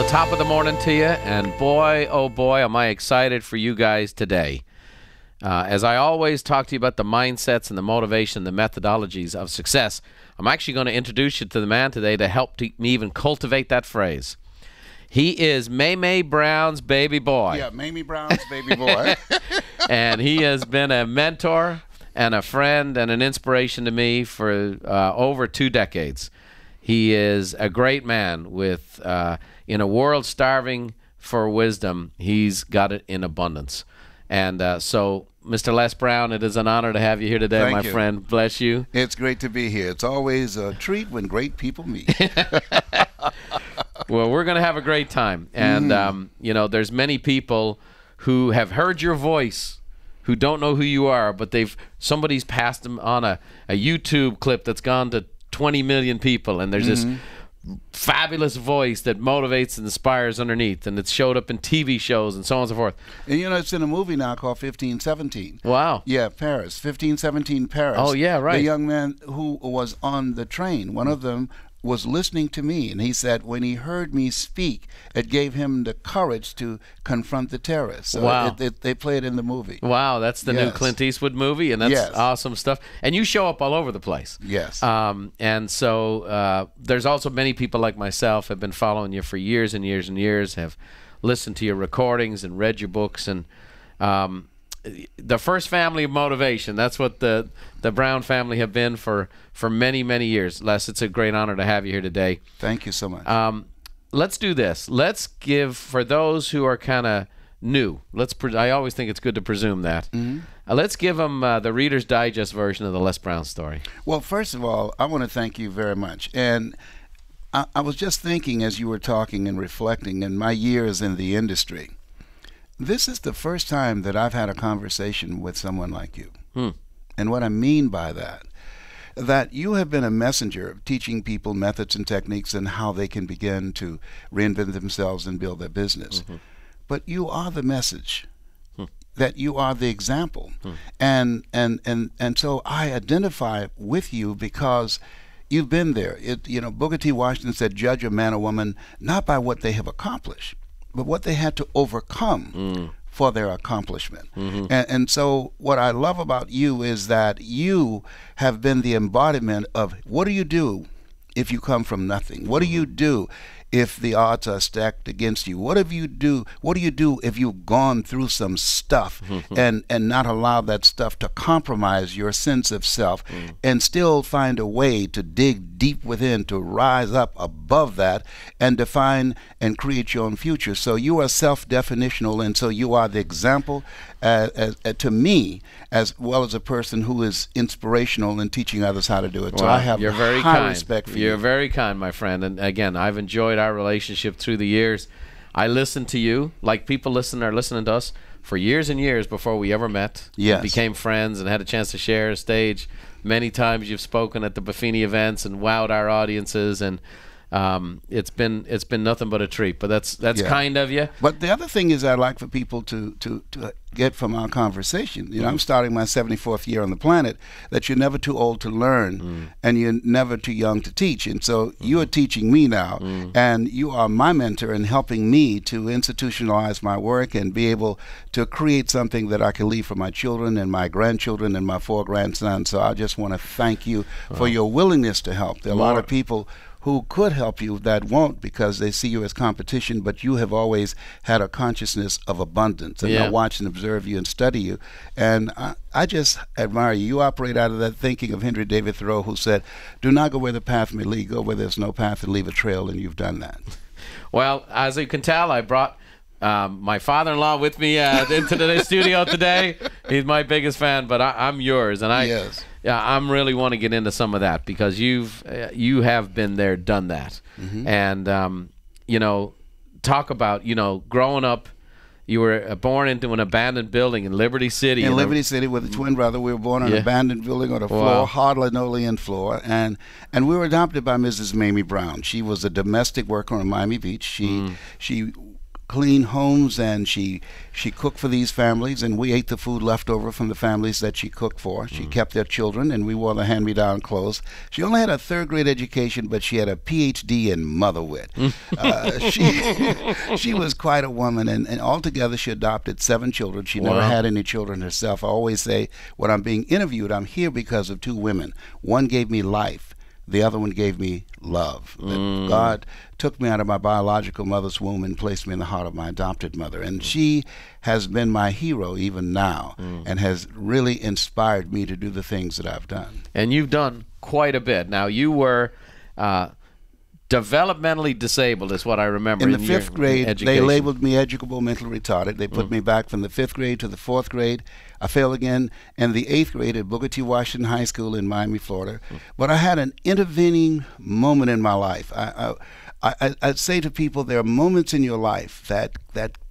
the top of the morning to you, and boy, oh boy, am I excited for you guys today. As I always talk to you about the mindsets and the motivation, the methodologies of success, I'm actually going to introduce you to the man today to help me even cultivate that phrase. He is Mamie Brown's baby boy. Yeah, Mamie Brown's baby boy. And he has been a mentor and a friend and an inspiration to me for over 2 decades. He is a great man with, in a world starving for wisdom, he's got it in abundance. And so, Mr. Les Brown, it is an honor to have you here today, Thank my you. friend. Bless you. It's great to be here. It's always a treat when great people meet. Well, we're going to have a great time. And, you know, there's many people who have heard your voice who don't know who you are, but somebody's passed them on a YouTube clip that's gone to 20 million people, and there's this fabulous voice that motivates and inspires underneath, and it's showed up in TV shows and so on and so forth. And you know, it's in a movie now called 1517. Wow. Yeah, Paris. 1517 Paris. Oh, yeah, right. The young man who was on the train, one of them was listening to me, and he said when he heard me speak, it gave him the courage to confront the terrorists. So wow. They play it in the movie. Wow, that's the new Clint Eastwood movie, and that's awesome stuff. And you show up all over the place. Yes. And so there's also many people like myself have been following you for years and years and years, have listened to your recordings and read your books, and the first family of motivation. That's what the Brown family have been for many, many years. Les, it's a great honor to have you here today. Thank you so much. Let's do this. Let's give, for those who are kind of new, I always think it's good to presume that. Let's give them the Reader's Digest version of the Les Brown story. Well, first of all, I want to thank you very much. And I was just thinking as you were talking and reflecting in my years in the industry, this is the first time that I've had a conversation with someone like you. And what I mean by that you have been a messenger of teaching people methods and techniques and how they can begin to reinvent themselves and build their business. But you are the message, that you are the example. And so I identify with you because you've been there. Booker T. Washington said, judge a man or woman not by what they have accomplished, but what they had to overcome for their accomplishment. And so what I love about you is that you have been the embodiment of what do you do if you come from nothing? What do you do if the odds are stacked against you? What do you do if you've gone through some stuff and not allow that stuff to compromise your sense of self and still find a way to dig deep within, to rise up above that and define and create your own future? So you are self-definitional, and so you are the example to me, as well as a person who is inspirational in teaching others how to do it. So I have high respect for you. You're very kind, my friend. And again, I've enjoyed our relationship through the years. I listened to you like people are listening to us for years and years before we ever met. Yes. We became friends and had a chance to share a stage. Many times you've spoken at the Buffini events and wowed our audiences, and it's been nothing but a treat. But that's kind of you. But the other thing is I'd like for people to get from our conversation, I'm starting my 74th year on the planet, that you're never too old to learn and you're never too young to teach. And so you are teaching me now, and you are my mentor in helping me to institutionalize my work and be able to create something that I can leave for my children and my grandchildren and my 4 grandsons. So I just want to thank you for your willingness to help. There are a lot of people who could help you that won't because they see you as competition, but you have always had a consciousness of abundance. And I watch and observe you and study you, and I just admire you. You operate out of that thinking of Henry David Thoreau, who said, do not go where the path may lead, go where there's no path and leave a trail, and you've done that. Well, as you can tell, I brought my father-in-law with me into the studio today. He's my biggest fan, but I'm yours, and I'm really want to get into some of that because you have been there, done that, and talk about growing up. You were born into an abandoned building in Liberty City. In Liberty City with a twin brother. We were born in an abandoned building on a floor, hard linoleum floor. And we were adopted by Mrs. Mamie Brown. She was a domestic worker on Miami Beach. She cleaned homes, and she cooked for these families, and we ate the food left over from the families that she cooked for. She kept their children, and we wore the hand-me-down clothes. She only had a third-grade education, but she had a PhD in motherwit. She was quite a woman, and altogether she adopted 7 children. She never had any children herself. I always say when I'm being interviewed, I'm here because of 2 women. One gave me life. The other one gave me love. God took me out of my biological mother's womb and placed me in the heart of my adopted mother. And she has been my hero even now, and has really inspired me to do the things that I've done. And you've done quite a bit. Now, you were developmentally disabled is what I remember. In the 5th grade, they labeled me educable mentally retarded. They put me back from the 5th grade to the 4th grade. I failed again in the 8th grade at Booker T. Washington High School in Miami, Florida. But I had an intervening moment in my life. I'd say to people, there are moments in your life that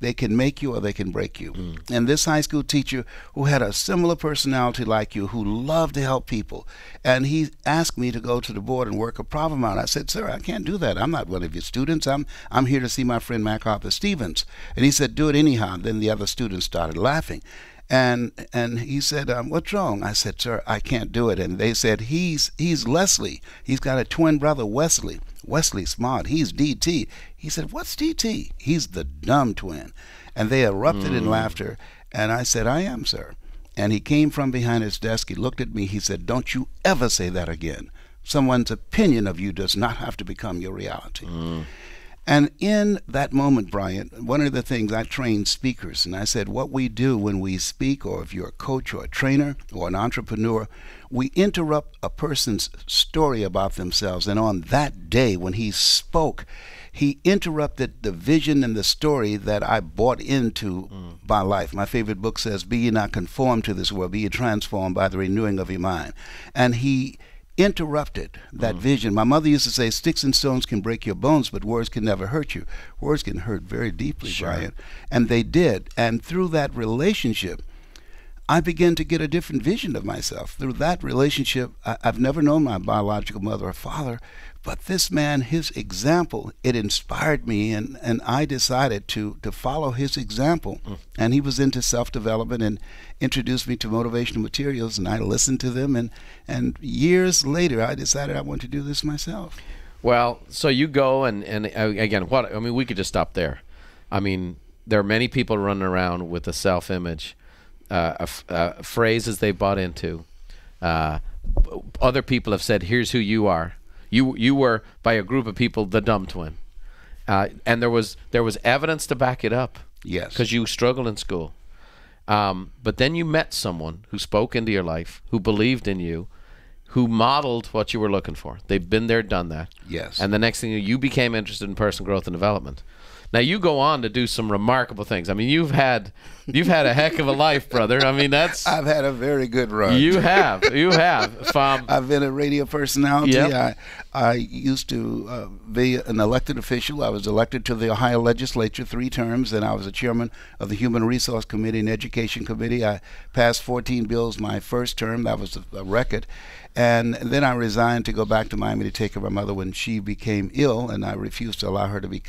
they can make you or they can break you. And this high school teacher who had a similar personality like you, who loved to help people, and he asked me to go to the board and work a problem out. I said, sir, I can't do that. I'm not one of your students. I'm here to see my friend MacArthur Stevens. And he said, do it anyhow. Then the other students started laughing. And he said, what's wrong? I said, sir, I can't do it. And they said, he's Leslie. He's got a twin brother, Wesley. Wesley Smart. He's DT. He said, what's DT? He's the dumb twin. And they erupted in laughter. And I said, I am, sir. And he came from behind his desk. He looked at me. He said, don't you ever say that again. Someone's opinion of you does not have to become your reality. And in that moment, Brian, one of the things, I train speakers, and I said, what we do when we speak, or if you're a coach or a trainer or an entrepreneur, we interrupt a person's story about themselves. And on that day when he spoke, he interrupted the vision and the story that I bought into my life. My favorite book says, be ye not conformed to this world, be ye transformed by the renewing of your mind. And he interrupted that vision. My mother used to say, sticks and stones can break your bones, but words can never hurt you. Words can hurt very deeply, Brian. And they did. And through that relationship, I began to get a different vision of myself. Through that relationship, I've never known my biological mother or father, but this man, his example, it inspired me, and I decided to follow his example. And he was into self-development and introduced me to motivational materials, and I listened to them, and years later, I decided I want to do this myself. Well, so you go, and again, we could just stop there. I mean, there are many people running around with a self-image, phrases they bought into. Other people have said, here's who you are. You were, by a group of people, the dumb twin. And there was evidence to back it up. Yes. Because you struggled in school. But then you met someone who spoke into your life, who believed in you, who modeled what you were looking for. They've been there, done that. Yes. And the next thing you became interested in personal growth and development. Now you go on to do some remarkable things. I mean, you've had a heck of a life, brother. I mean, I've had a very good run. You have. I've been a radio personality. Yep. I used to be an elected official. I was elected to the Ohio legislature 3 terms, and I was a chairman of the Human Resource Committee and Education Committee. I passed 14 bills my first term. That was a record. And then I resigned to go back to Miami to take care of my mother when she became ill, and I refused to allow her to be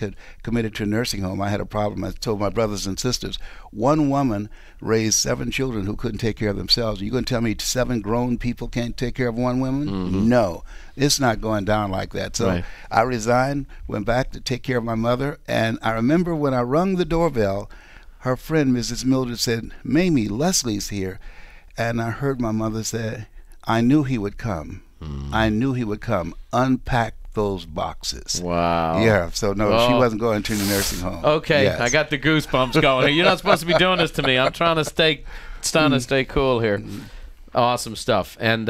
committed to a nursing home. I had a problem. I told my brothers and sisters, one woman raised 7 children who couldn't take care of themselves. Are you going to tell me 7 grown people can't take care of one woman? No, it's not going down like that. So I resigned, went back to take care of my mother, and I remember when I rung the doorbell, her friend, Mrs. Mildred, said, Mamie, Leslie's here. And I heard my mother say, I knew he would come. I knew he would come. Unpack those boxes. Wow. Yeah, so no, she wasn't going to the nursing home. Okay, yes. I got the goosebumps going. You're not supposed to be doing this to me. I'm trying to stay cool here. Awesome stuff. And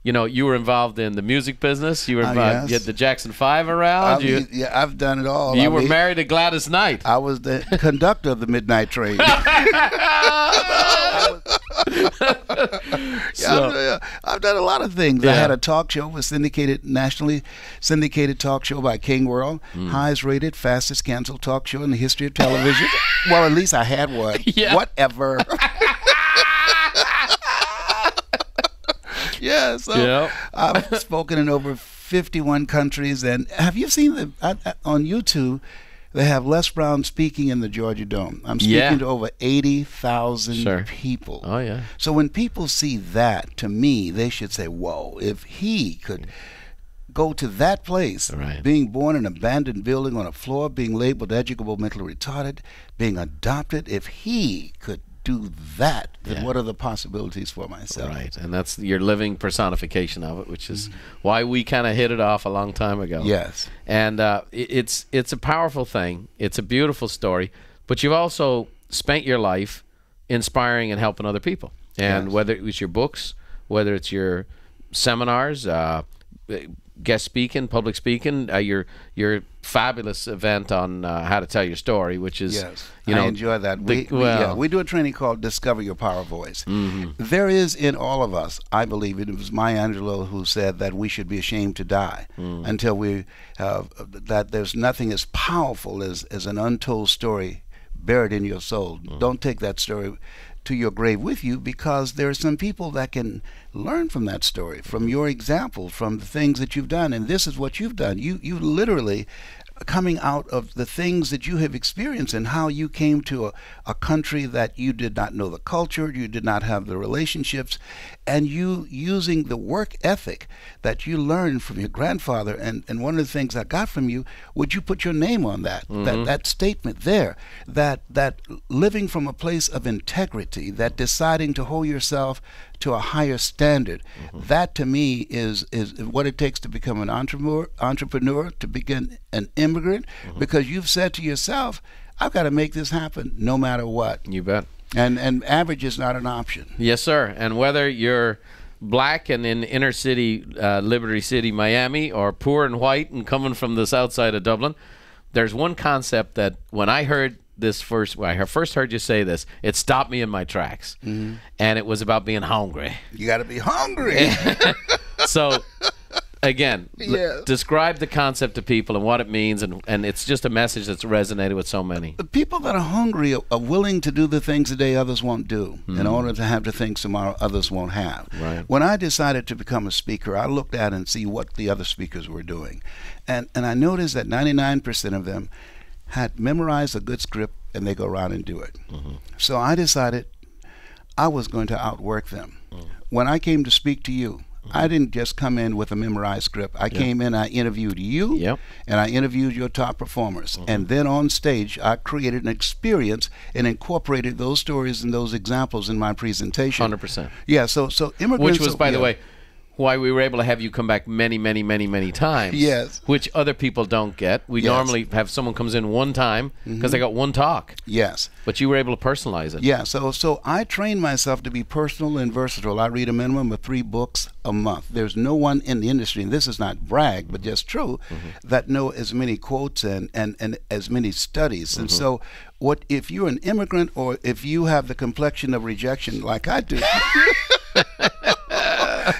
you were involved in the music business. You were involved. You had the Jackson 5 around. I've done it all. You were married to Gladys Knight. I was the conductor of the Midnight Train. I've done a lot of things. I had a talk show, a nationally syndicated talk show by King World, highest rated, fastest canceled talk show in the history of television. Well, at least I had one. Whatever. I've spoken in over 51 countries. And have you seen on YouTube, They have Les Brown speaking in the Georgia Dome. I'm speaking to over 80,000 people. Oh, yeah. So when people see that, to me, they should say, whoa, if he could go to that place, being born in an abandoned building on a floor, being labeled educable, mentally retarded, being adopted, if he could do that, then what are the possibilities for myself? Right, and that's your living personification of it, which is why we kind of hit it off a long time ago. Yes. And it's a powerful thing. It's a beautiful story, but you've also spent your life inspiring and helping other people. And whether it was your books, whether it's your seminars, guest speaking, public speaking, your fabulous event on how to tell your story, which is I enjoy that. We do a training called Discover Your Power Voice. There is in all of us, I believe it was Michelangelos who said that we should be ashamed to die until we that there's nothing as powerful as an untold story buried in your soul. Don't take that story to your grave with you, because there are some people that can learn from that story, from your example, from the things that you've done. And this is what you've done. You literally coming out of the things that you have experienced and how you came to a country that you did not know the culture, you did not have the relationships, and you using the work ethic that you learned from your grandfather. And one of the things I got from you, would you put your name on that, that statement there, that living from a place of integrity, that deciding to hold yourself to a higher standard. That to me is what it takes to become an entrepreneur, to begin an immigrant, because you've said to yourself, I've got to make this happen no matter what. You bet. And average is not an option. Yes, sir. And whether you're black and in inner city, Liberty City, Miami, or poor and white and coming from the south side of Dublin, there's one concept that when I heard this when I first heard you say this, it stopped me in my tracks. And it was about being hungry. You got to be hungry. So again, describe the concept to people and what it means, and it's just a message that's resonated with so many. The people that are hungry are willing to do the things today others won't do in order to have the things tomorrow others won't have. When I decided to become a speaker, I looked at and see what the other speakers were doing, and I noticed that 99% of them had memorized a good script and they go around and do it. So I decided I was going to outwork them. When I came to speak to you, I didn't just come in with a memorized script. I came in, I interviewed you, and I interviewed your top performers. And then on stage, I created an experience and incorporated those stories and those examples in my presentation. 100%. Yeah, so immigrants... Which was, by the way, why we were able to have you come back many, many, many, many times. Yes. Which other people don't get. We normally have someone comes in one time because they got one talk. Yes. But you were able to personalize it. Yeah, so I trained myself to be personal and versatile. I read a minimum of 3 books a month. There's no one in the industry, and this is not brag, but just true, that know as many quotes and as many studies. And so what if you're an immigrant, or if you have the complexion of rejection like I do,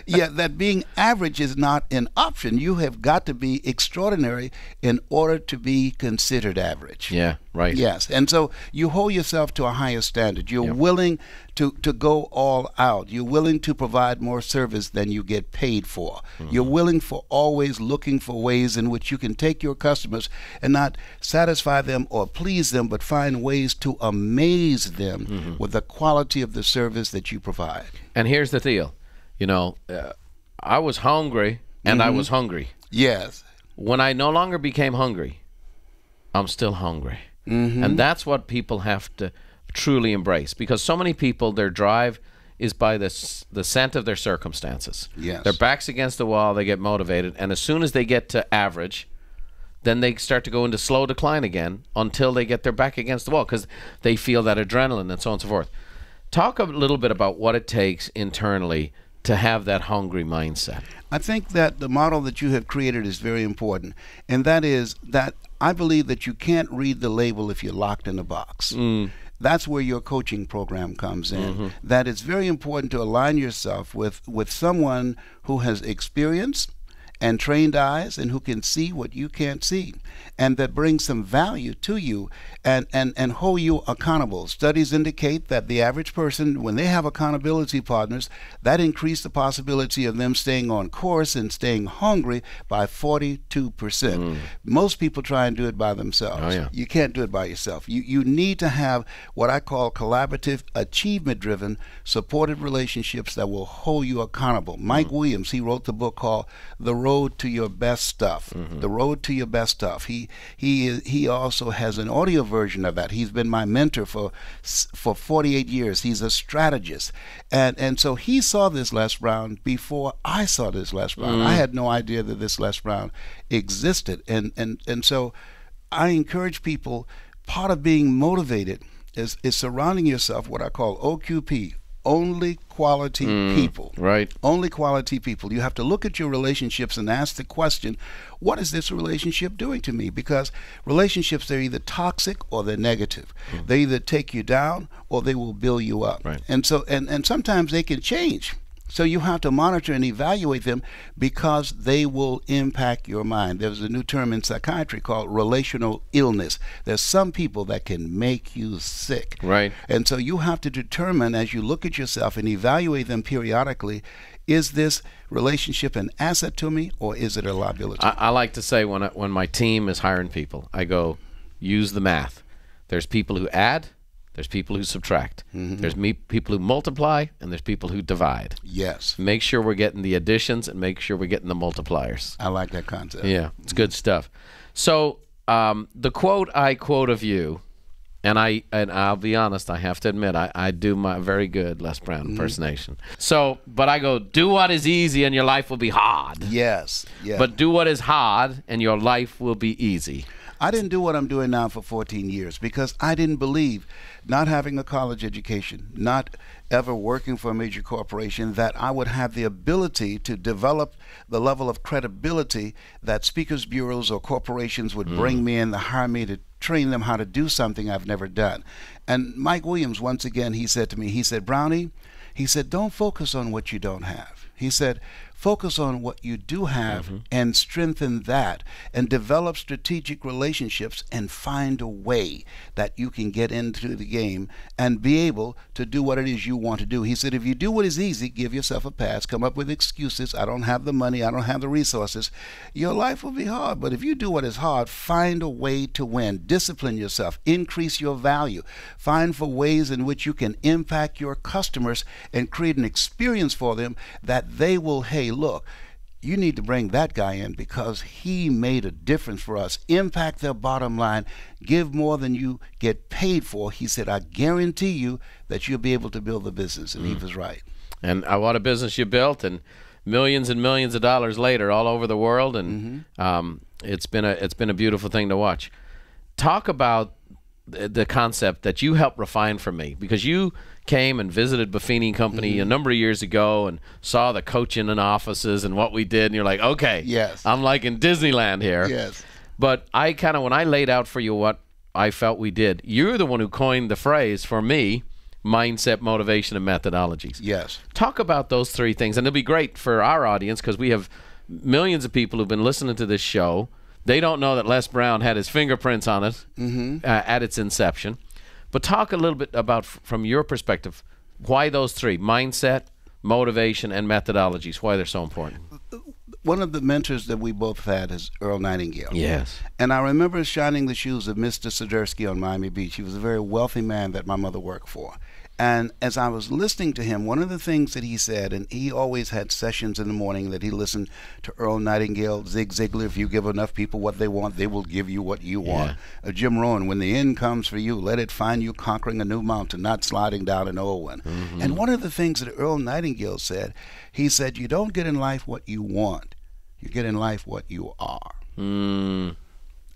that being average is not an option. You have got to be extraordinary in order to be considered average. Yeah, right. Yes, and so you hold yourself to a higher standard. You're willing to go all out. You're willing to provide more service than you get paid for. You're willing for always looking for ways in which you can take your customers and not satisfy them or please them, but find ways to amaze them with the quality of the service that you provide. And here's the deal. You know, I was hungry, and I was hungry. Yes. When I no longer became hungry, I'm still hungry. And that's what people have to truly embrace, because so many people, their drive is by the scent of their circumstances. Yes. Their back's against the wall, they get motivated, and as soon as they get to average, then they start to go into slow decline again until they get their back against the wall, because they feel that adrenaline and so on and so forth. Talk a little bit about what it takes internally to have that hungry mindset. I think that the model that you have created is very important, and that is that I believe that you can't read the label if you're locked in a box. That's where your coaching program comes in. That it's very important to align yourself with someone who has experience and trained eyes and who can see what you can't see, and that brings some value to you and hold you accountable. Studies indicate that the average person, when they have accountability partners, that increase the possibility of them staying on course and staying hungry by 42%. Most people try and do it by themselves. Oh, yeah. You can't do it by yourself. You need to have what I call collaborative, achievement-driven, supported relationships that will hold you accountable. Mike Williams, he wrote the book called The Road to Your Best Stuff. The Road to Your Best Stuff. He also has an audio version of that. He's been my mentor for 48 years. He's a strategist. And so he saw this Les Brown before I saw this Les Brown. I had no idea that this Les Brown existed. And so I encourage people, part of being motivated is surrounding yourself what I call OQP, only quality people. Right. Only quality people. You have to look at your relationships and ask the question, what is this relationship doing to me? Because relationships, they're either toxic or they're negative. They either take you down or they will build you up. Right. And so and sometimes they can change. So you have to monitor and evaluate them because they will impact your mind. There's a new term in psychiatry called relational illness. There's some people that can make you sick. Right. And so you have to determine as you look at yourself and evaluate them periodically, is this relationship an asset to me or is it a liability? I like to say when my team is hiring people, I go, use the math. There's people who add, there's people who subtract. There's people who multiply, and there's people who divide. Yes. Make sure we're getting the additions and make sure we're getting the multipliers. I like that concept. Yeah, it's good stuff. So the quote I quote of you, and I'll be honest, I have to admit, I do my very good Les Brown impersonation. So, but I go, do what is easy and your life will be hard. Yes. Yeah. But do what is hard and your life will be easy. I didn't do what I'm doing now for 14 years because I didn't believe, not having a college education, not ever working for a major corporation, that I would have the ability to develop the level of credibility that speakers bureaus or corporations would bring me in to hire me to train them how to do something I've never done. And Mike Williams, once again, he said to me, he said, Brownie, he said, don't focus on what you don't have. He said, focus on what you do have and strengthen that and develop strategic relationships and find a way that you can get into the game and be able to do what it is you want to do. He said, if you do what is easy, give yourself a pass, come up with excuses. I don't have the money, I don't have the resources. Your life will be hard. But if you do what is hard, find a way to win. Discipline yourself, increase your value, find for ways in which you can impact your customers and create an experience for them that they will, hey, look, you need to bring that guy in because he made a difference for us. Impact their bottom line. Give more than you get paid for. He said, I guarantee you that you'll be able to build the business. And he was right. And what a business you built, and millions of dollars later all over the world. And it's been a beautiful thing to watch. Talk about the concept that you helped refine for me, because you came and visited Buffini Company a number of years ago and saw the coaching and offices and what we did, and you're like, okay, yes, I'm like in Disneyland here. Yes. But I kind of, when I laid out for you what I felt we did, you're the one who coined the phrase for me, mindset, motivation, and methodologies. Yes. Talk about those three things, and it'll be great for our audience because we have millions of people who've been listening to this show. They don't know that Les Brown had his fingerprints on it at its inception. But talk a little bit about, from your perspective, why those three, mindset, motivation, and methodologies, why they're so important. One of the mentors that we both had is Earl Nightingale. Yes. And I remember shining the shoes of Mr. Swiderski on Miami Beach. He was a very wealthy man that my mother worked for. And as I was listening to him, one of the things that he said, and he always had sessions in the morning that he listened to Earl Nightingale, Zig Ziglar, if you give enough people what they want, they will give you what you want. Jim Rohn, when the end comes for you, let it find you conquering a new mountain, not sliding down an old one. And one of the things that Earl Nightingale said, he said, you don't get in life what you want, you get in life what you are.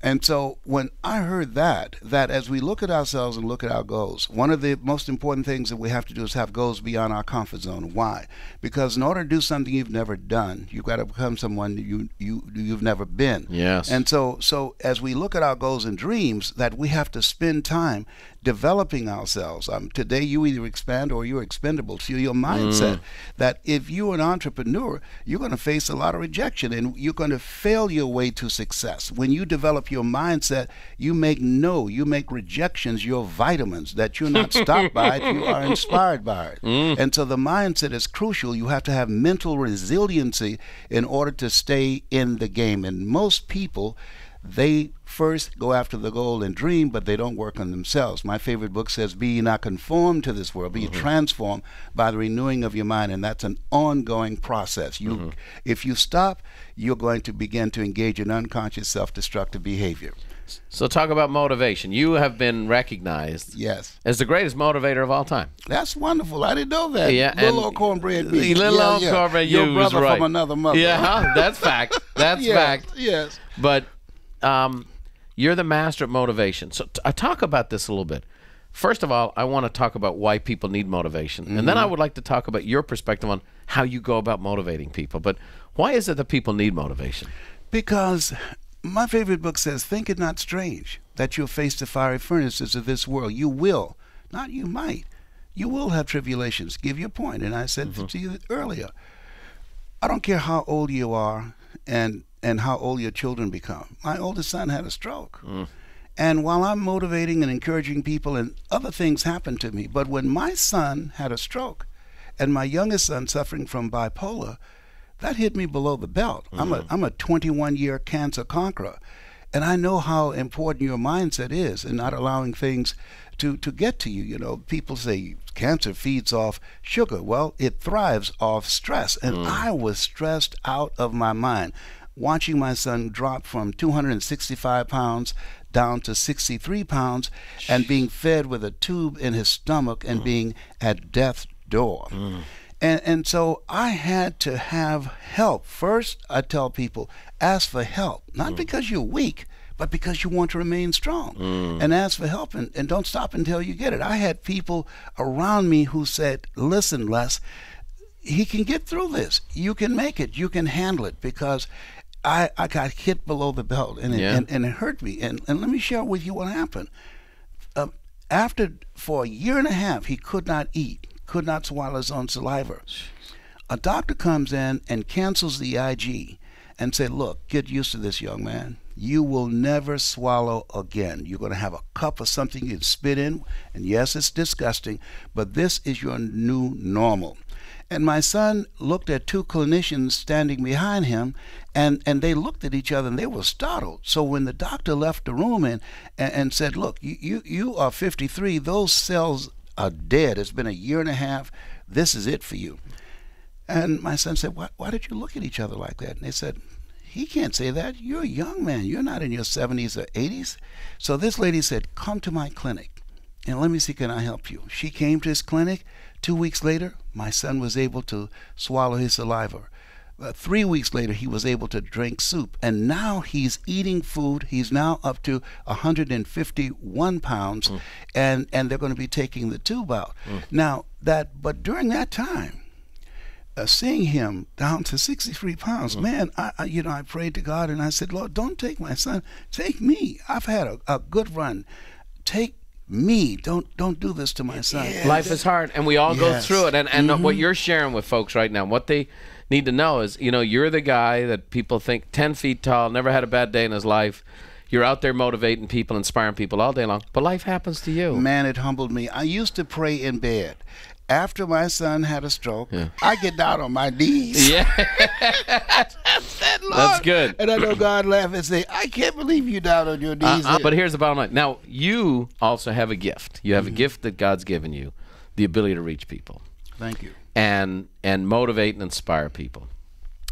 And so when I heard that as we look at ourselves and look at our goals, one of the most important things that we have to do is have goals beyond our comfort zone. Why? Because in order to do something you've never done, you've got to become someone you've never been. Yes. And so as we look at our goals and dreams, that we have to spend time developing ourselves. Today, you either expand or you're expendable. So your mindset that if you're an entrepreneur, you're going to face a lot of rejection and you're going to fail your way to success. When you develop your mindset, you make rejections your vitamins, that you're not stopped by it, you are inspired by it. And so the mindset is crucial. You have to have mental resiliency in order to stay in the game. And most people, they first go after the goal and dream, but they don't work on themselves. My favorite book says, be ye not conformed to this world, be ye transformed by the renewing of your mind, and that's an ongoing process. If you stop, you're going to begin to engage in unconscious self-destructive behavior. So talk about motivation. You have been recognized as the greatest motivator of all time. That's wonderful. I didn't know that. Yeah, little old cornbread me. Little old cornbread you. Your brother right. from another mother. Yeah, that's fact. That's fact. Yes. But you're the master of motivation. So talk about this a little bit. First of all, I want to talk about why people need motivation. And then I would like to talk about your perspective on how you go about motivating people. But why is it that people need motivation? Because my favorite book says, think it not strange that you'll face the fiery furnaces of this world. You will, not you might. You will have tribulations. Give your point. And I said to you earlier, I don't care how old you are and how old your children become. My oldest son had a stroke. And while I'm motivating and encouraging people, and other things happened to me, but when my son had a stroke and my youngest son suffering from bipolar, that hit me below the belt. I'm a 21-year cancer conqueror, and I know how important your mindset is in not allowing things to get to you. You know, people say cancer feeds off sugar. Well, it thrives off stress, and I was stressed out of my mind. Watching my son drop from 265 pounds down to 63 pounds and being fed with a tube in his stomach and being at death's door. And so I had to have help. First, I tell people, ask for help, not because you're weak, but because you want to remain strong. And ask for help, and don't stop until you get it. I had people around me who said, listen, Les, he can get through this. You can make it. You can handle it, because I got hit below the belt, and it hurt me. And let me share with you what happened. For a year and a half, he could not eat, could not swallow his own saliva. A doctor comes in and cancels the IG and said, look, get used to this, young man. You will never swallow again. You're going to have a cup of something you spit in, and yes, it's disgusting, but this is your new normal. And my son looked at two clinicians standing behind him, and they looked at each other, and they were startled. So when the doctor left the room and said, look, you are 53, those cells are dead. It's been a year and a half. This is it for you. And my son said, why did you look at each other like that? And they said, he can't say that. You're a young man. You're not in your 70s or 80s. So this lady said, come to my clinic, and let me see, can I help you? She came to his clinic. 2 weeks later, my son was able to swallow his saliva. 3 weeks later, he was able to drink soup, and now he's eating food. He's now up to 151 pounds, and they're going to be taking the tube out. But during that time, seeing him down to 63 pounds, man, I prayed to God, and I said, Lord, don't take my son, take me. I've had a good run. Take me. Don't do this to my son. Life is hard, and we all go through it. And what you're sharing with folks right now, what they need to know is, you're the guy that people think 10 feet tall, never had a bad day in his life. You're out there motivating people, inspiring people all day long, but life happens to you. Man, it humbled me. I used to pray in bed. After my son had a stroke, I get down on my knees. That's good. And I know God laugh and say, I can't believe you down on your knees. But here's the bottom line. Now, you also have a gift. You have a gift that God's given you, the ability to reach people. Thank you. And motivate and inspire people.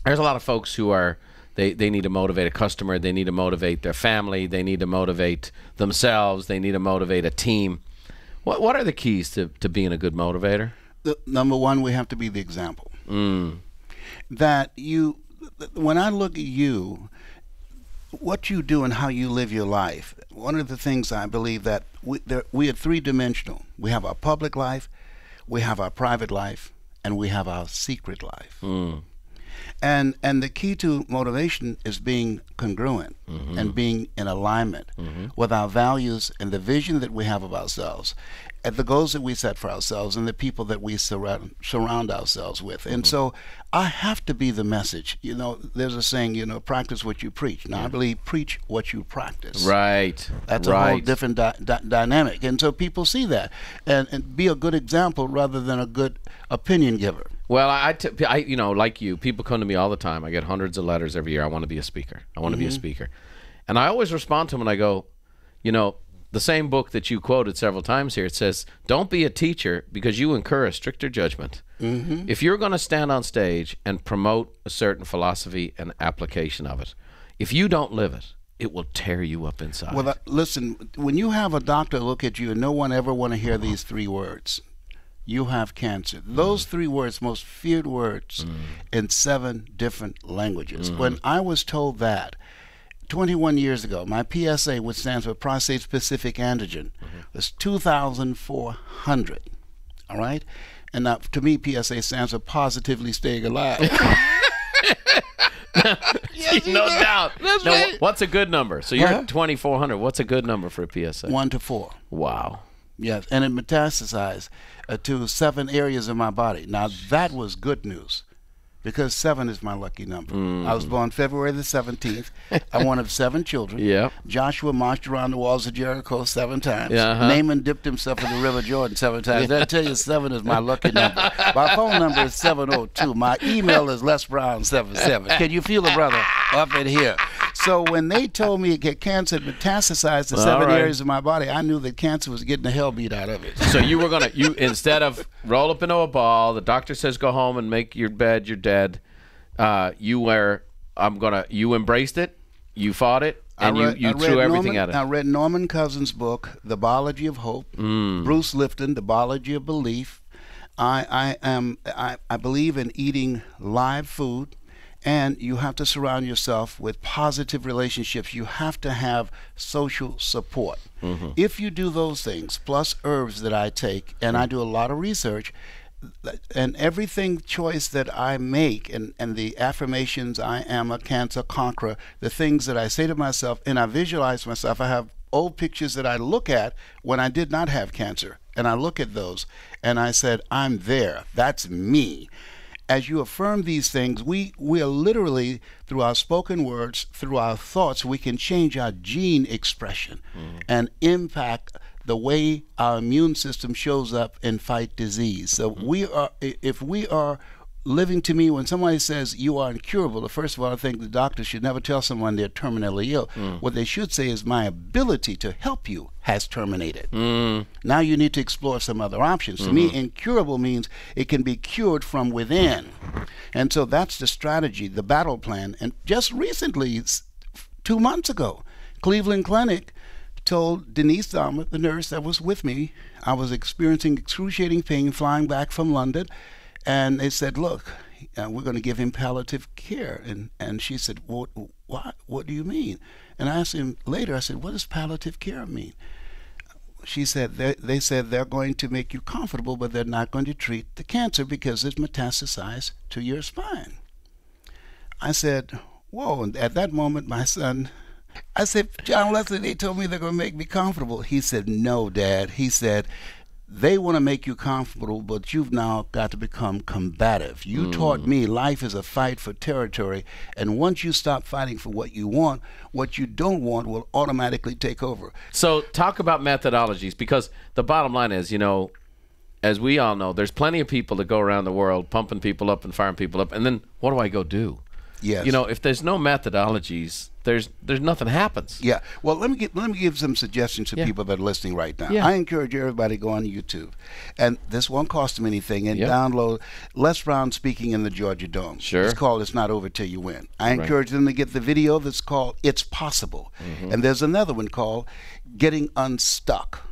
There's a lot of folks who are, they need to motivate a customer. They need to motivate their family. They need to motivate themselves. They need to motivate a team. What are the keys to being a good motivator? Number one, we have to be the example. That when I look at you, what you do and how you live your life, one of the things I believe that we are three-dimensional. We have our public life, we have our private life, and we have our secret life. And the key to motivation is being congruent and being in alignment with our values and the vision that we have of ourselves, and the goals that we set for ourselves, and the people that we surround ourselves with. And so I have to be the message. You know, there's a saying, you know, practice what you preach. Now, I believe preach what you practice. Right. That's a whole different dynamic. And so people see that and be a good example rather than a good opinion giver. Well, I you know, like you, people come to me all the time. I get hundreds of letters every year. I want to be a speaker. I want to be a speaker. And I always respond to them and I go, you know, the same book that you quoted several times here, it says, don't be a teacher because you incur a stricter judgment. If you're going to stand on stage and promote a certain philosophy and application of it, if you don't live it, it will tear you up inside. Well, listen, when you have a doctor look at you and no one ever want to hear these 3 words, you have cancer. Those 3 words, most feared words in 7 different languages. When I was told that 21 years ago, my PSA, which stands for prostate-specific antigen, was 2,400. All right? And now, to me, PSA stands for positively staying alive. Yes, no doubt. That's right. What's a good number? So you're at 2,400. What's a good number for a PSA? 1 to 4. Wow. Yes, and it metastasized to 7 areas of my body. Now, that was good news, because 7 is my lucky number. I was born February the 17th. I'm one of 7 children. Yeah. Joshua marched around the walls of Jericho 7 times. Naaman dipped himself in the River Jordan 7 times. Did I tell you 7 is my lucky number? My phone number is 702. My email is lesbrown77. Can you feel the brother up in here? So when they told me cancer had metastasized to 7 areas of my body, I knew that cancer was getting the hell beat out of it. So you were going to, instead of roll up into a ball, the doctor says go home and make your bed, you're dead. You embraced it, you fought it, and you threw everything at it. I read Norman Cousins' book, The Biology of Hope, Bruce Lipton, The Biology of Belief. I believe in eating live food. And you have to surround yourself with positive relationships. You have to have social support. If you do those things, plus herbs that I take, and I do a lot of research, and everything choice that I make, and the affirmations, I am a cancer conqueror, the things that I say to myself, and I visualize myself. I have old pictures that I look at when I did not have cancer, and I look at those, and I said, I'm there. That's me. As you affirm these things, we are literally, through our spoken words, through our thoughts, we can change our gene expression and impact the way our immune system shows up and fight disease. So if we are living, to me, when somebody says you are incurable, first of all, I think the doctor should never tell someone they're terminally ill. What they should say is, my ability to help you has terminated. Now you need to explore some other options. To me, incurable means it can be cured from within. And so that's the strategy, the battle plan. And just recently, 2 months ago, Cleveland Clinic told Denise Dahmer, the nurse that was with me, I was experiencing excruciating pain flying back from London. And they said, look, we're going to give him palliative care. And she said, what do you mean? And I asked him later, I said, what does palliative care mean? She said, they said they're going to make you comfortable, but they're not going to treat the cancer because it's metastasized to your spine. I said, whoa. And at that moment, my son, I said, John Leslie, they told me they're going to make me comfortable. He said, no, Dad. He said, they want to make you comfortable, but you've now got to become combative. You taught me life is a fight for territory, and once you stop fighting for what you want, what you don't want will automatically take over. So talk about methodologies, because the bottom line is, you know, as we all know, there's plenty of people that go around the world pumping people up and firing people up, and then what do I go do? Yes. You know, if there's no methodologies, there's nothing happens. Yeah. Well, let me give some suggestions to people that are listening right now. I encourage everybody to go on YouTube, and this won't cost them anything, and download Les Brown speaking in the Georgia Dome. Sure. It's called "It's Not Over Till You Win." I encourage them to get the video that's called "It's Possible," and there's another one called "Getting Unstuck."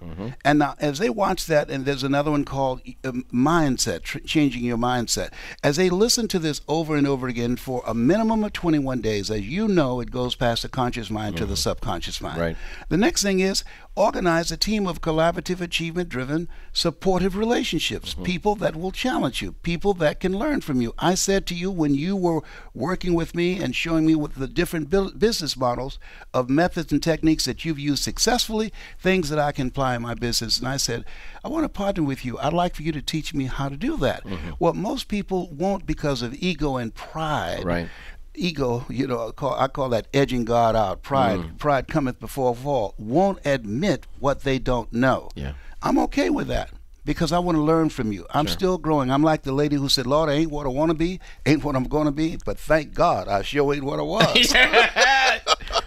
And now, as they watch that, and there's another one called "Mindset," changing your mindset. As they listen to this over and over again for a minimum of 21 days, as you know, it goes past the conscious mind to the subconscious mind. Right. The next thing is organize a team of collaborative, achievement-driven, supportive relationships, people that will challenge you, people that can learn from you. I said to you when you were working with me and showing me what the different business models of methods and techniques that you've used successfully, things that I can apply in my business, and I said, I want to partner with you. I'd like for you to teach me how to do that. What most people won't because of ego and pride. Right. Ego, I call that edging God out. Pride cometh before a fall. Won't admit what they don't know. Yeah. I'm okay with that because I want to learn from you. I'm still growing. I'm like the lady who said, Lord, I ain't what I want to be, ain't what I'm going to be, but thank God I sure ain't what I was.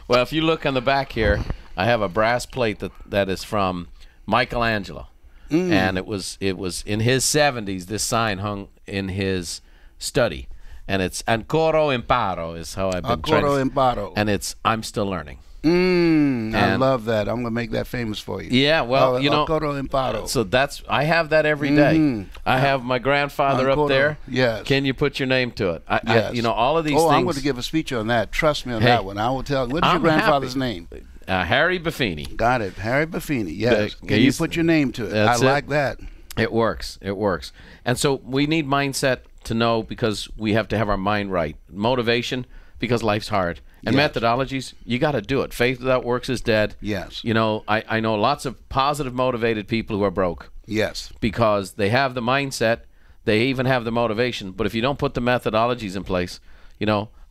Well, if you look on the back here, I have a brass plate that is from Michelangelo. And it was in his 70s, this sign hung in his study. And it's ancora imparo is how I've been Ancora imparo. And it's I'm still learning. I love that. I'm going to make that famous for you. Yeah, well, ancora imparo. So I have that every day. I have my grandfather up there. Yes. Can you put your name to it? Yes. All of these things. I'm going to give a speech on that. Trust me on that one. I will tell. What is your grandfather's name? Harry Buffini. Got it. Harry Buffini. Yes. Can you put your name to it? I like that. It works. It works. And so we need mindset to know because we have to have our mind right. Motivation because life's hard. And methodologies, you got to do it. Faith without works is dead. Yes. I know lots of positive, motivated people who are broke. Yes. Because they have the mindset, they even have the motivation. But if you don't put the methodologies in place,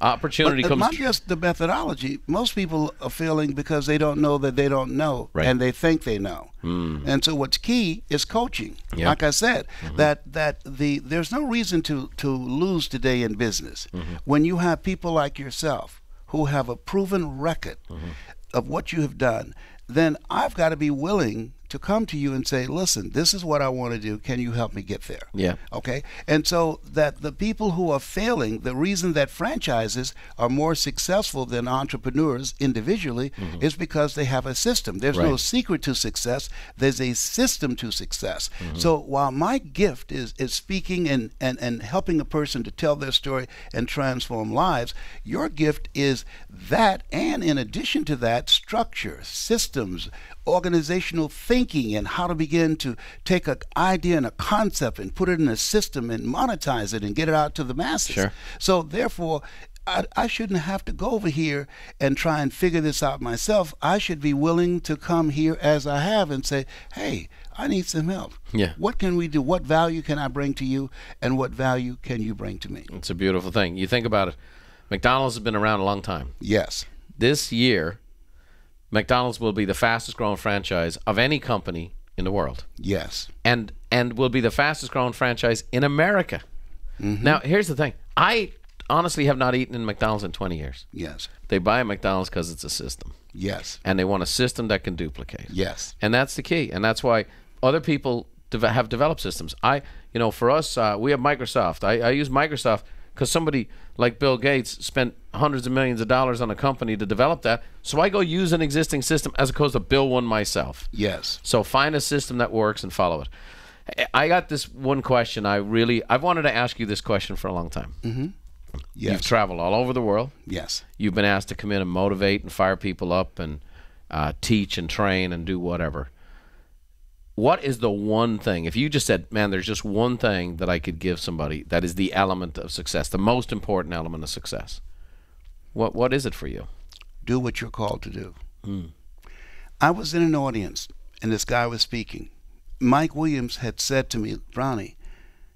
opportunity comes. Not just the methodology. Most people are failing because they don't know that they don't know, and they think they know. And so what's key is coaching. Yep. Like I said, there's no reason to lose today in business when you have people like yourself who have a proven record of what you have done. Then I've got to be willing to come to you and say, listen, this is what I want to do. Can you help me get there? Yeah. Okay? And so that the people who are failing, the reason that franchises are more successful than entrepreneurs individually is because they have a system. There's no secret to success. There's a system to success. So while my gift is speaking and helping a person to tell their story and transform lives, your gift is that, and in addition to that, structure, systems, organizational thinking, and how to begin to take an idea and a concept and put it in a system and monetize it and get it out to the masses. Sure. So therefore, I shouldn't have to go over here and try and figure this out myself. I should be willing to come here as I have and say, hey, I need some help. Yeah. What can we do? What value can I bring to you? And what value can you bring to me? It's a beautiful thing. You think about it. McDonald's has been around a long time. Yes. This year, McDonald's will be the fastest growing franchise of any company in the world. Yes. And will be the fastest growing franchise in America. Now, here's the thing. I honestly have not eaten in McDonald's in 20 years. Yes. They buy McDonald's because it's a system. Yes. And they want a system that can duplicate. Yes. And that's the key. And that's why other people have developed systems. For us, we have Microsoft. I use Microsoft because somebody like Bill Gates spent hundreds of millions of dollars on a company to develop that. So I go use an existing system as opposed to build one myself. Yes. So find a system that works and follow it. I got this one question. I've wanted to ask you this question for a long time. Yes. You've traveled all over the world. Yes. You've been asked to come in and motivate and fire people up and teach and train and do whatever. What is the one thing, if you just said, man, there's just one thing that I could give somebody that is the element of success, the most important element of success, what is it for you? Do what you're called to do. I was in an audience, and this guy was speaking. Mike Williams had said to me, Brownie,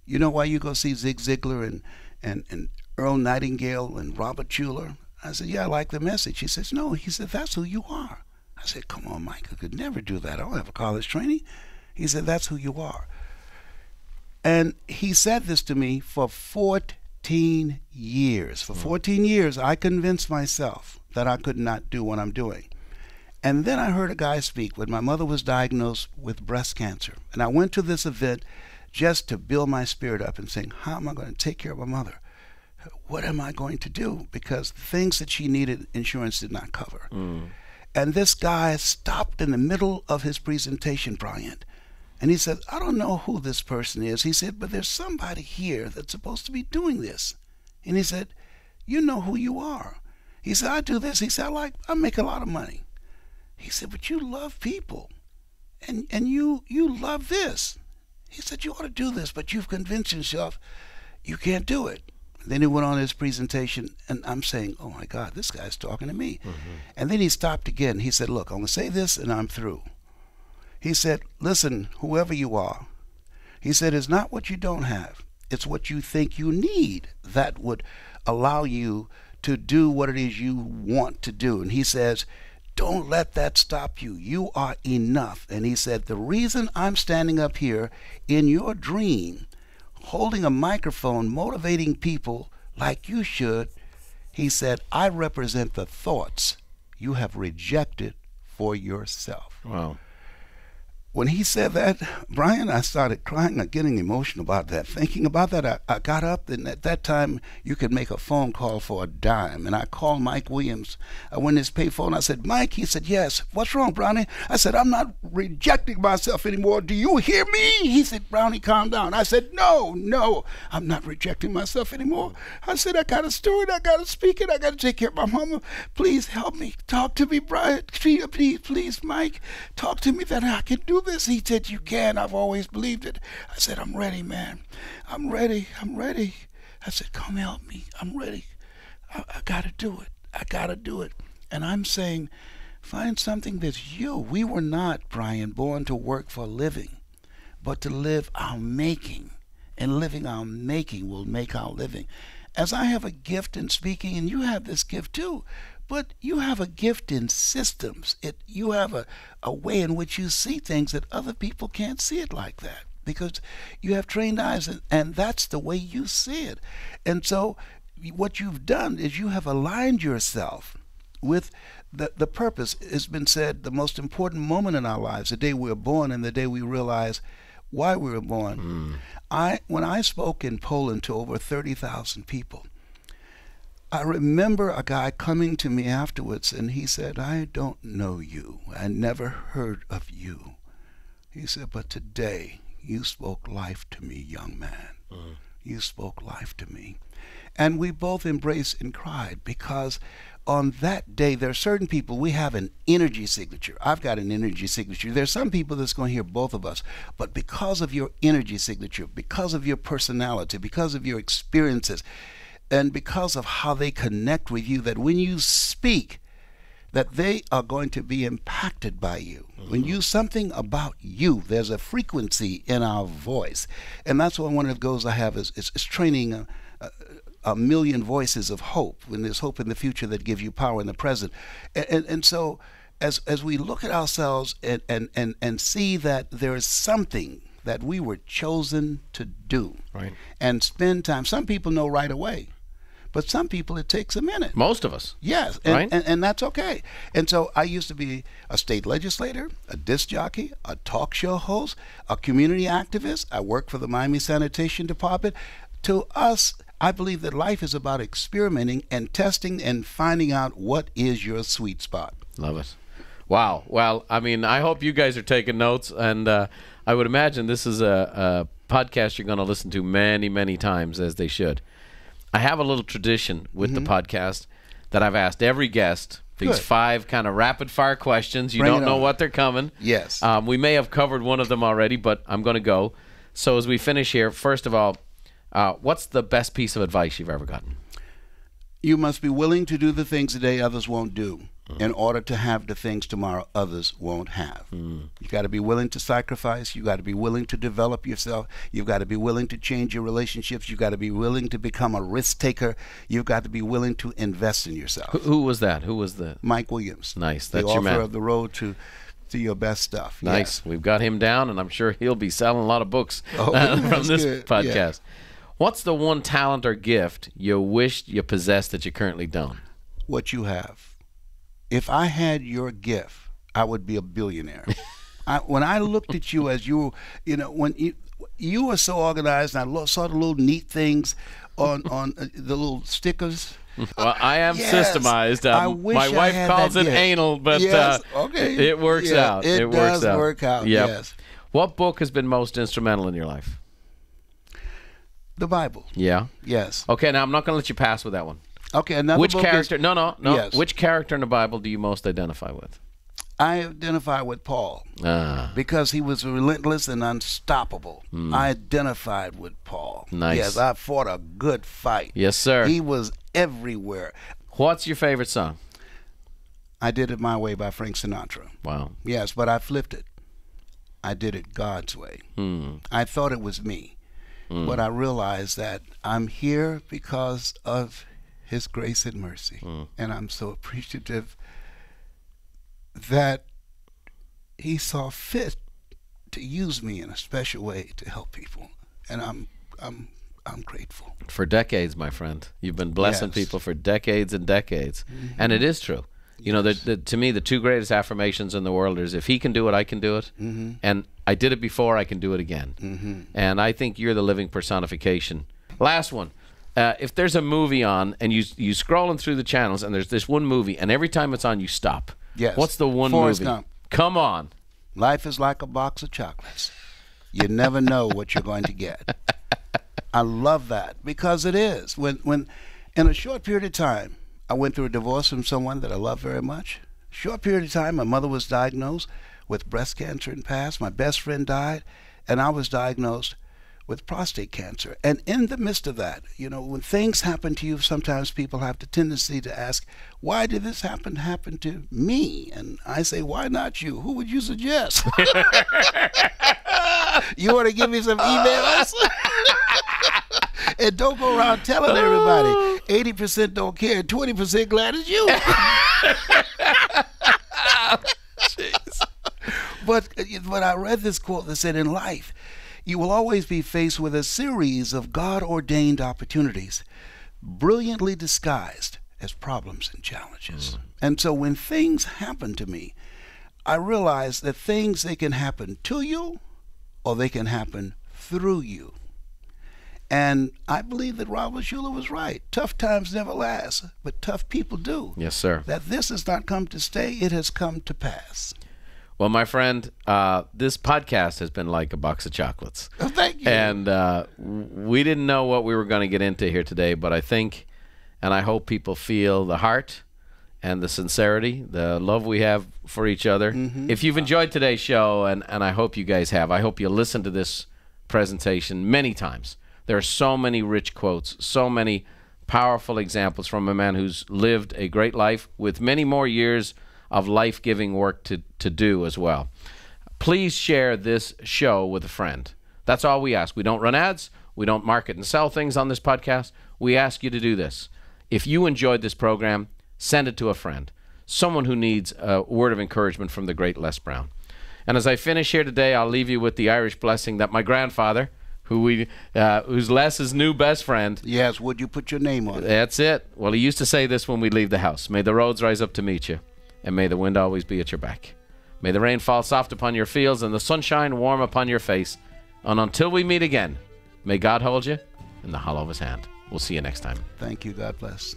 you know why you go see Zig Ziglar and Earl Nightingale and Robert Schuller? I said, yeah, I like the message. He says, no. He said, that's who you are. I said, come on, Mike, I could never do that. I don't have a college training. He said, that's who you are. And he said this to me for 14 years. For 14 years, I convinced myself that I could not do what I'm doing. And then I heard a guy speak when my mother was diagnosed with breast cancer. And I went to this event just to build my spirit up and saying, how am I going to take care of my mother? What am I going to do? Because the things that she needed, insurance did not cover. And this guy stopped in the middle of his presentation, Bryant, and he said, I don't know who this person is. He said, but there's somebody here that's supposed to be doing this. And he said, you know who you are. He said, I do this. He said, I make a lot of money. He said, but you love people, and you love this. He said, you ought to do this, but you've convinced yourself you can't do it. Then he went on his presentation, and I'm saying, oh my God, this guy's talking to me. And then he stopped again. He said, look, I'm going to say this and I'm through. He said, listen, whoever you are, he said, it's not what you don't have. It's what you think you need that would allow you to do what it is you want to do. And he says, don't let that stop you. You are enough. And he said, the reason I'm standing up here in your dream, holding a microphone, motivating people like you should, he said, I represent the thoughts you have rejected for yourself. Wow. When he said that, Brian, I started crying and getting emotional about that. Thinking about that, I got up, and at that time, you could make a phone call for a dime. And I called Mike Williams. I went to his payphone. I said, Mike, he said, yes. What's wrong, Brownie? I said, I'm not rejecting myself anymore. Do you hear me? He said, Brownie, calm down. I said, no, I'm not rejecting myself anymore. I said, I got a story. I got to speak it. I got to take care of my mama. Please help me. Talk to me, Brian. Please, Mike. Talk to me that I can do this. He said, you can. I've always believed it. I said, I'm ready, man. I'm ready. I said, come help me. I'm ready. I got to do it. I got to do it. And I'm saying, find something that's you. We were not, Brian, born to work for a living, but to live our making. And living our making will make our living. As I have a gift in speaking, and you have this gift too, but you have a gift in systems. You have a way in which you see things that other people can't see it like that, because you have trained eyes, and that's the way you see it. And so what you've done is you have aligned yourself with the purpose. It's been said the most important moment in our lives, the day we were born and the day we realize why we were born. When I spoke in Poland to over 30,000 people, I remember a guy coming to me afterwards, and he said, I don't know you. I never heard of you. He said, but today you spoke life to me, young man. You spoke life to me. And we both embraced and cried, because on that day, there are certain people, we have an energy signature. I've got an energy signature. There's some people that's going to hear both of us. But because of your energy signature, because of your personality, because of your experiences, and because of how they connect with you, that when you speak, that they are going to be impacted by you. When you something about you, there's a frequency in our voice. And that's one of the goals I have is training a million voices of hope. When there's hope in the future that gives you power in the present. And so as we look at ourselves and see that there is something that we were chosen to do, right, and spend time. Some people know right away, but some people it takes a minute. Most of us. Yes, and that's okay. And so I used to be a state legislator, a disc jockey, a talk show host, a community activist. I worked for the Miami Sanitation Department. To us, I believe that life is about experimenting and testing and finding out what is your sweet spot. Love it. Wow. Well, I mean, I hope you guys are taking notes, and I would imagine this is a podcast you're going to listen to many, many times, as they should. I have a little tradition with the podcast that I've asked every guest these 5 kind of rapid-fire questions. You don't know what they're coming. Yes. We may have covered one of them already, but I'm going to go. So as we finish here, first of all, what's the best piece of advice you've ever gotten? You must be willing to do the things today others won't do in order to have the things tomorrow others won't have. You got to be willing to sacrifice. You got to be willing to develop yourself. You've got to be willing to change your relationships. You got to be willing to become a risk taker. You've got to be willing to invest in yourself. Who was that? Who was the? Mike Williams. Nice. That's your man. The author of The Road to Your Best Stuff. Nice. Yes. We've got him down, and I'm sure he'll be selling a lot of books from this podcast. Yeah. What's the one talent or gift you wished you possessed that you currently don't? What you have. If I had your gift, I would be a billionaire. When I looked at you as when you were so organized, and I saw the little neat things on the little stickers. Well, I am systemized. My wife calls it anal, but it works out. It does work out. Yep. Yes. What book has been most instrumental in your life? The Bible. Yeah. Yes. Okay, now I'm not going to let you pass with that one. Okay, another Which book character? is, No. Yes. Which character in the Bible do you most identify with? I identify with Paul because he was relentless and unstoppable. I identified with Paul. Nice. Yes, I fought a good fight. Yes, sir. He was everywhere. What's your favorite song? I Did It My Way by Frank Sinatra. Wow. Yes, but I flipped it. I did it God's way. I thought it was me, but I realized that I'm here because of His grace and mercy, and I'm so appreciative that He saw fit to use me in a special way to help people, and I'm grateful. For decades, my friend, you've been blessing people for decades and decades, and it is true. You know, to me, the two greatest affirmations in the world is if He can do it, I can do it, and I did it before, I can do it again. And I think you're the living personification. Last one. If there's a movie on and you scrolling through the channels and there's this one movie and every time it's on you stop. Yes. What's the one Forrest movie? Gump. Come on. Life is like a box of chocolates. You never know what you're going to get. I love that because it is. When in a short period of time, I went through a divorce from someone that I love very much. Short period of time, my mother was diagnosed with breast cancer in the past. My best friend died, and I was diagnosed with prostate cancer. And in the midst of that, you know, when things happen to you, sometimes people have the tendency to ask, why did this happen to me? And I say, why not you? Who would you suggest? You want to give me some emails? And don't go around telling everybody 80% don't care, 20% glad it's you. But I read this quote that said, in life, you will always be faced with a series of God-ordained opportunities, brilliantly disguised as problems and challenges. And so when things happen to me, I realize that they can happen to you or they can happen through you. And I believe that Robert Schuller was right. Tough times never last, but tough people do. Yes, sir. That this has not come to stay, it has come to pass. Well, my friend, this podcast has been like a box of chocolates. Oh, thank you. And we didn't know what we were going to get into here today, but I think, and I hope people feel the heart and the sincerity, the love we have for each other. If you've enjoyed today's show, and I hope you guys have, I hope you listen to this presentation many times. There are so many rich quotes, so many powerful examples from a man who's lived a great life with many more years of life-giving work to do as well. Please share this show with a friend. That's all we ask. We don't run ads. We don't market and sell things on this podcast. We ask you to do this. If you enjoyed this program, send it to a friend, someone who needs a word of encouragement from the great Les Brown. And as I finish here today, I'll leave you with the Irish blessing that my grandfather, who's Les's new best friend. Yes, would you put your name on it? That's it. Well, he used to say this when we'd leave the house. May the roads rise up to meet you, and may the wind always be at your back. May the rain fall soft upon your fields and the sunshine warm upon your face. And until we meet again, may God hold you in the hollow of His hand. We'll see you next time. Thank you. God bless.